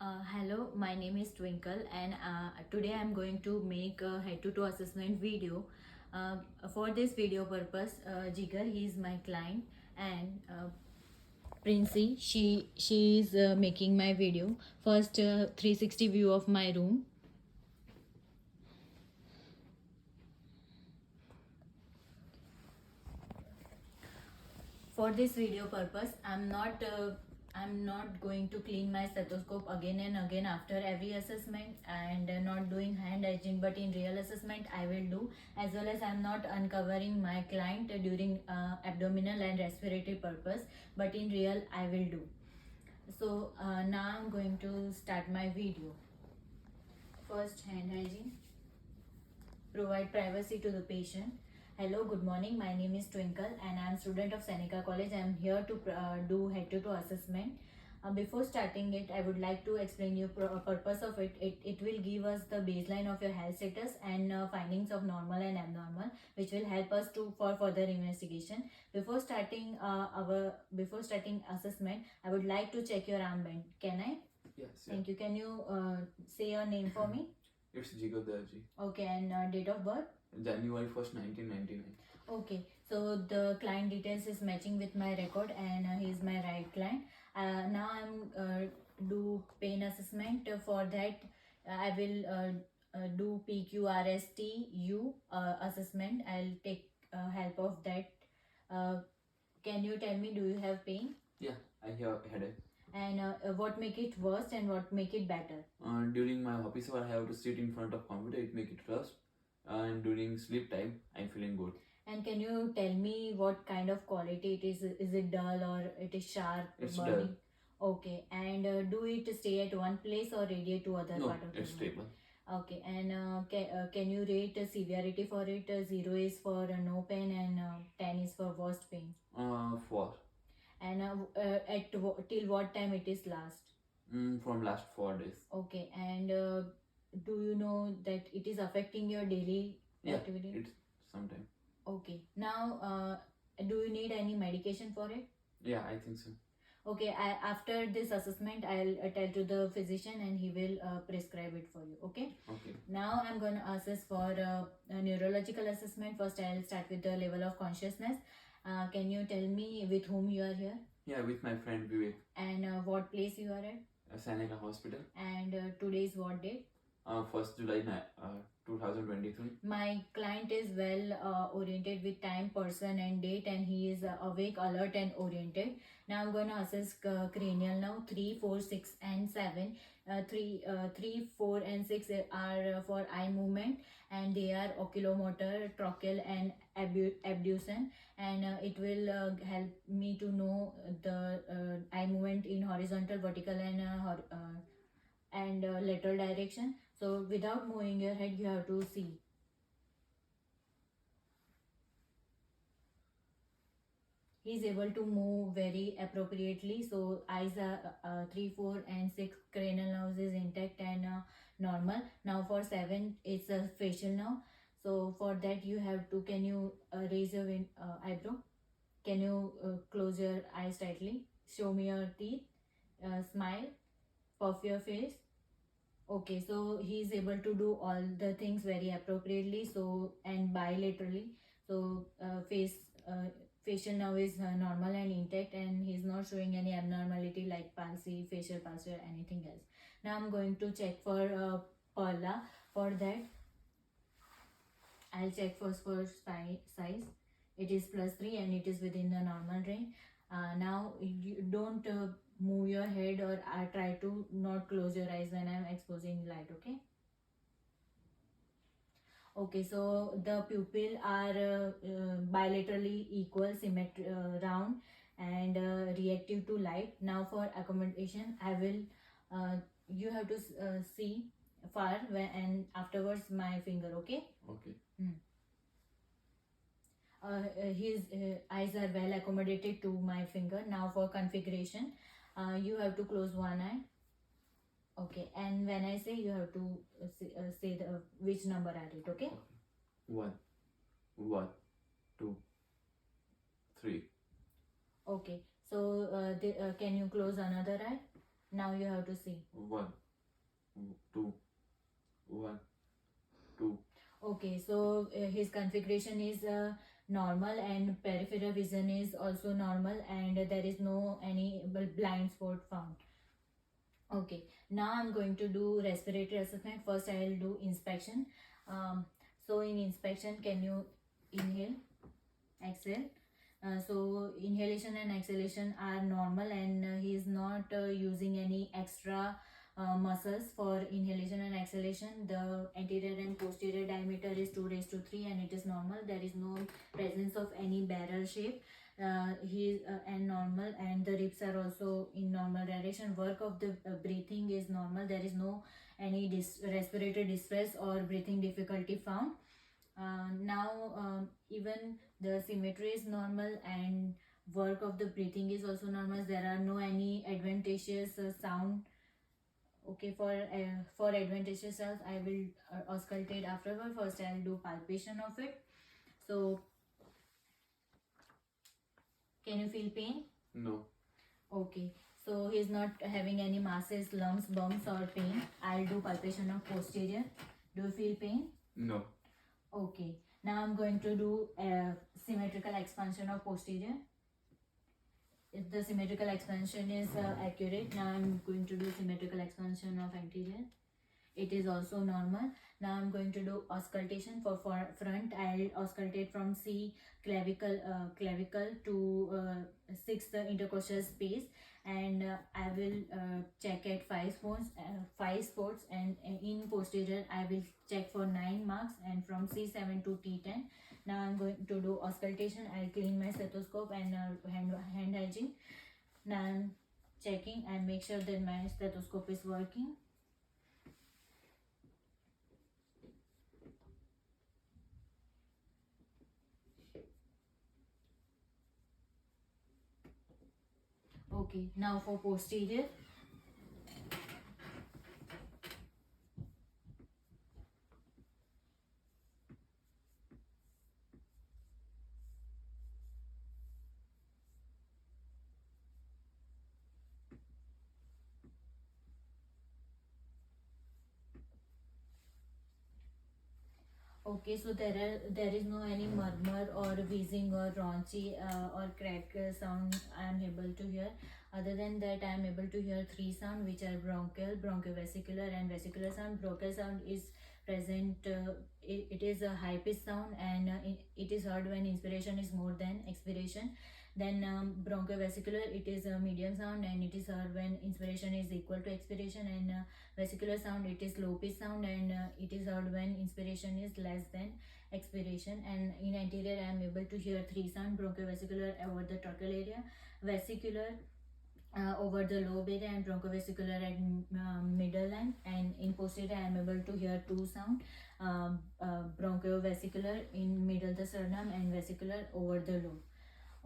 Hello, my name is Twinkle, and today I'm going to make a head-to-toe assessment video. Uh, for this video purpose, Jigar, he is my client, and Princey, she is making my video. First, 360 view of my room. For this video purpose, I'm not going to clean my stethoscope again and again after every assessment, and not doing hand hygiene, but in real assessment I will do, as well as I'm not uncovering my client during abdominal and respiratory purpose, but in real I will do. So now I'm going to start my video. First, hand hygiene. Provide privacy to the patient. Hello, good morning. My name is Twinkle and I am student of Seneca College. I am here to do head-to-toe assessment. Before starting it, I would like to explain you purpose of it. It will give us the baseline of your health status and findings of normal and abnormal, which will help us to for further investigation. Before starting assessment, I would like to check your armband. Can I? Yes. Thank you. Can you say your name for me? It's Jigar Darji. Okay, and date of birth? January 1st, 1999. Okay, so the client details is matching with my record, and he is my right client. Now I'm do pain assessment. For that, I will do PQRSTU assessment. I'll take help of that. Can you tell me, do you have pain? Yeah, I have headache. And what make it worse and what make it better? During my office hour, I have to sit in front of computer. It make it worse. And during sleep time, I'm feeling good. And can you tell me what kind of quality it is? Is it dull or it is sharp? It's burning? dull. Okay. And do it stay at one place or radiate to other No, part of the it's room? stable. Okay. And can you rate severity for it? 0 is for no pain and 10 is for worst pain. 4. And till what time it is last? From last 4 days. Okay. And do you know that it is affecting your daily activity? It's sometime. Okay. Now, do you need any medication for it? Yeah, I think so. Okay. After this assessment, I'll tell to the physician and he will prescribe it for you. Okay. Okay. Now I'm going to assess for a neurological assessment. First, I'll start with the level of consciousness. Can you tell me with whom you are here? Yeah, with my friend Vivek. And what place you are at? Seneca Hospital. And today's what date? 1st July 2023. My client is well oriented with time, person and date, and he is awake, alert and oriented. Now I'm going to assess cranial now. 3, 4, 6 and 7. 3, 4 and 6 are for eye movement, and they are oculomotor, trochal and abduction, and it will help me to know the eye movement in horizontal, vertical and lateral direction. So without moving your head, you have to see. He is able to move very appropriately. So eyes are 3, 4 and 6 cranial nerves is intact and normal. Now for 7, it's a facial nerve. So for that you have to, can you raise your eyebrow? Can you close your eyes tightly? Show me your teeth. Smile. Puff your face. Okay, so he is able to do all the things very appropriately, so and bilaterally. So facial nerve is normal and intact, and he is not showing any abnormality like palsy, facial palsy or anything else. Now I'm going to check for Perla. For that, I'll check first for size. It is +3 and it is within the normal range. Now you don't move your head or try to not close your eyes when I'm exposing light. Okay. Okay, so the pupil are bilaterally equal, symmetry, round and reactive to light. Now for accommodation, I will you have to see far and afterwards my finger. Okay. Okay. His eyes are well accommodated to my finger. Now for configuration, you have to close one eye. Okay, and when I say, you have to say the which number are it. Okay. 1, 2, 3. Okay, so can you close another eye? Now you have to see. 1, 2, 1, 2. Okay, so his configuration is normal, and peripheral vision is also normal, and there is no any blind spot found. Okay, now I'm going to do respiratory assessment. First I will do inspection. So in inspection, can you inhale, exhale? So inhalation and exhalation are normal, and he is not using any extra muscles for inhalation and exhalation. The anterior and posterior diameter is 2 raised to 3 and it is normal. There is no presence of any barrel shape. He is and normal, and the ribs are also in normal direction. Work of the breathing is normal. There is no any respiratory distress or breathing difficulty found. Now even the symmetry is normal, and work of the breathing is also normal. There are no any adventitious sound. Okay, for adventitious sounds I will auscultate afterward. First I will do palpation of it. So can you feel pain? No. Okay, so he is not having any masses, lumps, bumps or pain. I'll do palpation of posterior. Do you feel pain? No. Okay, now I'm going to do symmetrical expansion of posterior. If the symmetrical expansion is accurate, now I'm going to do symmetrical expansion of anterior. It is also normal. Now I'm going to do auscultation for front. I'll auscultate from C clavicle to 6th intercostal space, and I will check at 5 spots, and in posterior I will check for 9 marks, and from C7 to T10. Now I'm going to do auscultation. I'll clean my stethoscope and hand hygiene. Now I'm checking and make sure that my stethoscope is working. Okay, now for posterior. Okay, so there is no any murmur or wheezing or raunchy or crack sound I am able to hear. Other than that, I am able to hear 3 sound, which are bronchial, bronchiovesicular and vesicular sound. Bronchial sound is present, it is a high pitched sound, and it is heard when inspiration is more than expiration. Then bronchiovesicular, it is a medium sound, and it is heard when inspiration is equal to expiration. And vesicular sound, it is low pitch sound, and it is heard when inspiration is less than expiration. And in anterior I am able to hear 3 sound: bronchiovesicular over the tracheal area, vesicular over the lobe area, and bronchovesicular at middle line. And in posterior I am able to hear 2 sound: bronchovesicular in middle the sternum, and vesicular over the lobe.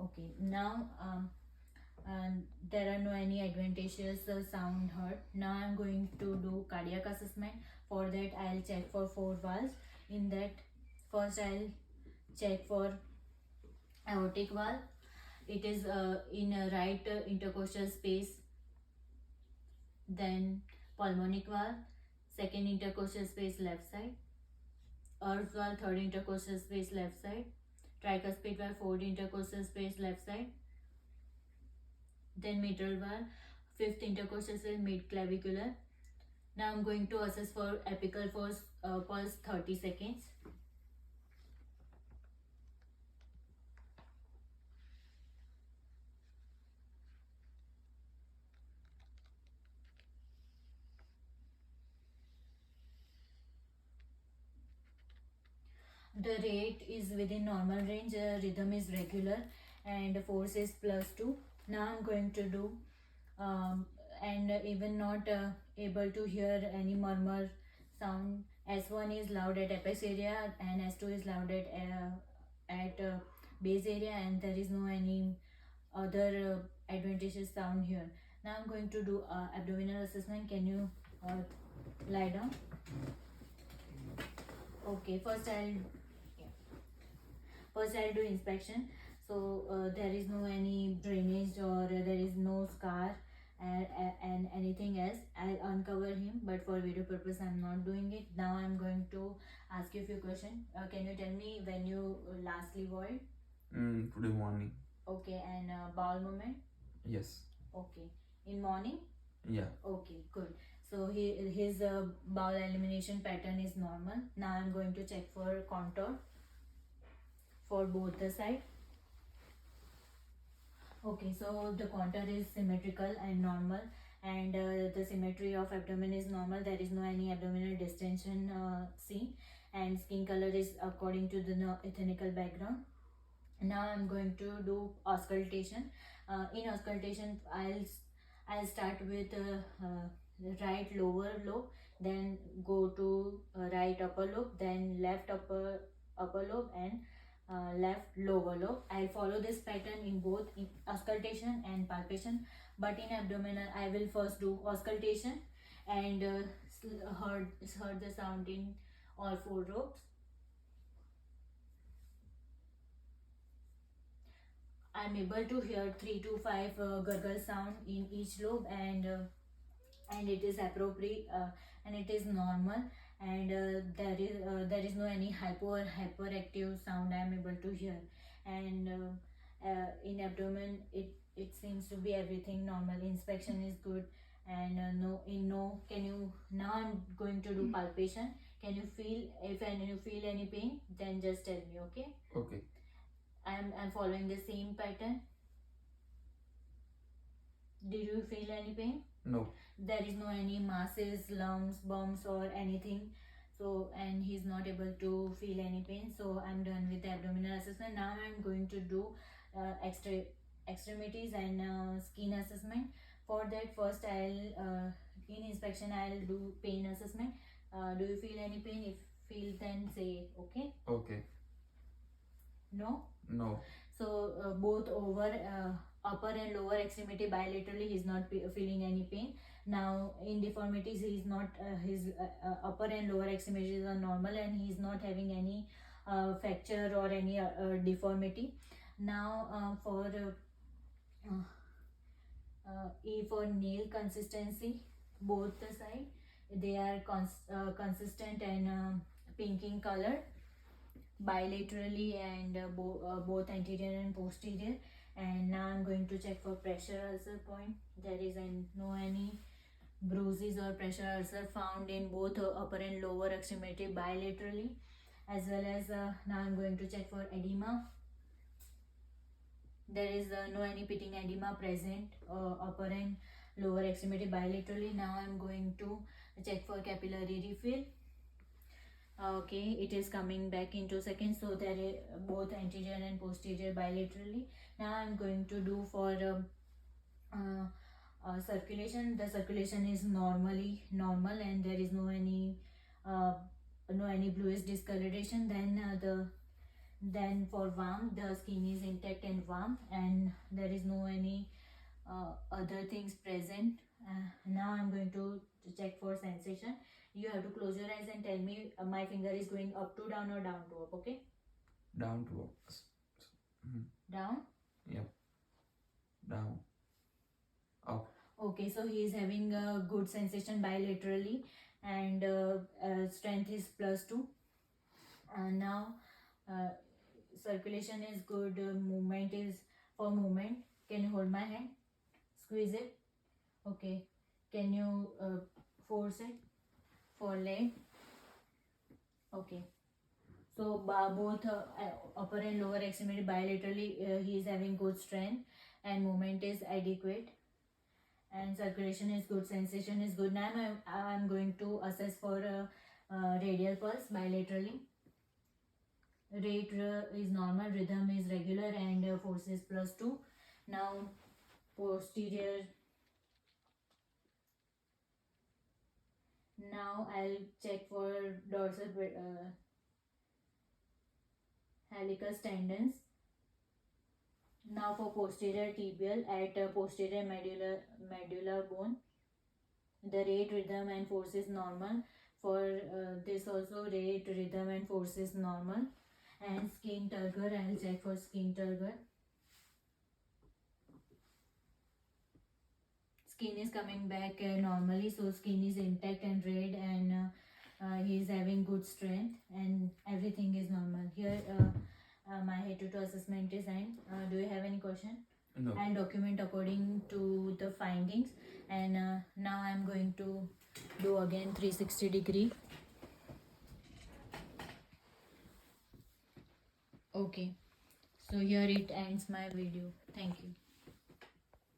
Okay, now there are no any adventitious sound heard. Now I am going to do cardiac assessment. For that I will check for 4 valves. In that, first I will check for aortic valve. It is in a right intercostal space. Then pulmonic valve, second intercostal space left side. Earth valve, third intercostal space left side. Tricuspid valve, fourth intercostal space left side. Then mitral valve, fifth intercostal space mid clavicular. Now I'm going to assess for apical pulse 30 seconds. The rate is within normal range, rhythm is regular, and force is +2. Now I'm going to do and even not able to hear any murmur sound. S1 is loud at apex area, and S2 is loud at base area, and there is no any other adventitious sound here. Now I'm going to do abdominal assessment. Can you lie down? Okay, first I'll do inspection. So there is no any drainage, or there is no scar and anything else, I'll uncover him, but for video purpose I'm not doing it. Now I'm going to ask you a few questions. Can you tell me when you lastly boiled? Today morning. Okay, and bowel movement? Yes. Okay. In morning? Yeah. Okay, good. So his bowel elimination pattern is normal. Now I'm going to check for contour for both the side. Okay, so the contour is symmetrical and normal, and the symmetry of abdomen is normal. There is no any abdominal distension seen, and skin color is according to the ethnical background. Now I'm going to do auscultation. In auscultation, I'll start with right lower lobe, then go to right upper lobe, then left upper lobe, and left lower lobe. I'll follow this pattern in both in auscultation and palpation, but in abdominal I will first do auscultation and heard the sound in all four lobes. I'm able to hear 3 to 5 gurgle sound in each lobe, and it is appropriate, and it is normal, and there is no any hypo or hyperactive sound I am able to hear, and in abdomen it seems to be everything normal. Inspection is good, and no, can you, now I'm going to do palpation. Can you feel, if you feel any pain, then just tell me, okay? Okay. I'm following the same pattern. Did you feel any pain? No. There is no any masses, lumps, bumps, or anything. So, and he's not able to feel any pain. So I'm done with the abdominal assessment. Now I'm going to do extremities and skin assessment. For that, first I'll in inspection I'll do pain assessment. Do you feel any pain? If feel, then say okay. Okay. No. No. So both over upper and lower extremity bilaterally he's not feeling any pain. Now in deformities he is not his upper and lower extremities are normal, and he is not having any fracture or any deformity. Now for nail consistency, both the side they are consistent and pink in color bilaterally, and both anterior and posterior. And now I'm going to check for pressure ulcer point. There is no any bruises or pressure ulcer found in both upper and lower extremity bilaterally, as well as now I'm going to check for edema. There is no any pitting edema present upper and lower extremity bilaterally. Now I'm going to check for capillary refill. Okay, it is coming back in 2 seconds. So there is both anterior and posterior bilaterally. Now I'm going to do for circulation. The circulation is normally normal, and there is no any bluish discoloration. Then for warmth, the skin is intact and warm, and there is no any other things present. Now I'm going to check for sensation. You have to close your eyes and tell me my finger is going up to down or down to up, okay? Down to up. Down? Yep. Down. Up. Okay, so he is having a good sensation bilaterally, and strength is +2. Now circulation is good, movement is for movement. Can you hold my hand? Squeeze it. Okay. Can you force it? For leg. Okay. So both upper and lower extremity bilaterally he is having good strength, and movement is adequate, and circulation is good, sensation is good. Now I'm going to assess for radial pulse bilaterally. Rate is normal, rhythm is regular, and force is +2. Now posterior. Now I'll check for dorsal hallucis tendons. Now for posterior tibial at posterior medulla bone, the rate, rhythm, and force is normal. For this also, rate, rhythm, and force is normal. And skin turgor, I'll check for skin turgor. skin is coming back normally, so skin is intact and red, and he is having good strength and everything is normal. Here my head to toe assessment is end. Do you have any question? No. And document according to the findings. And now I'm going to do again 360-degree. Okay, so here it ends my video. Thank you.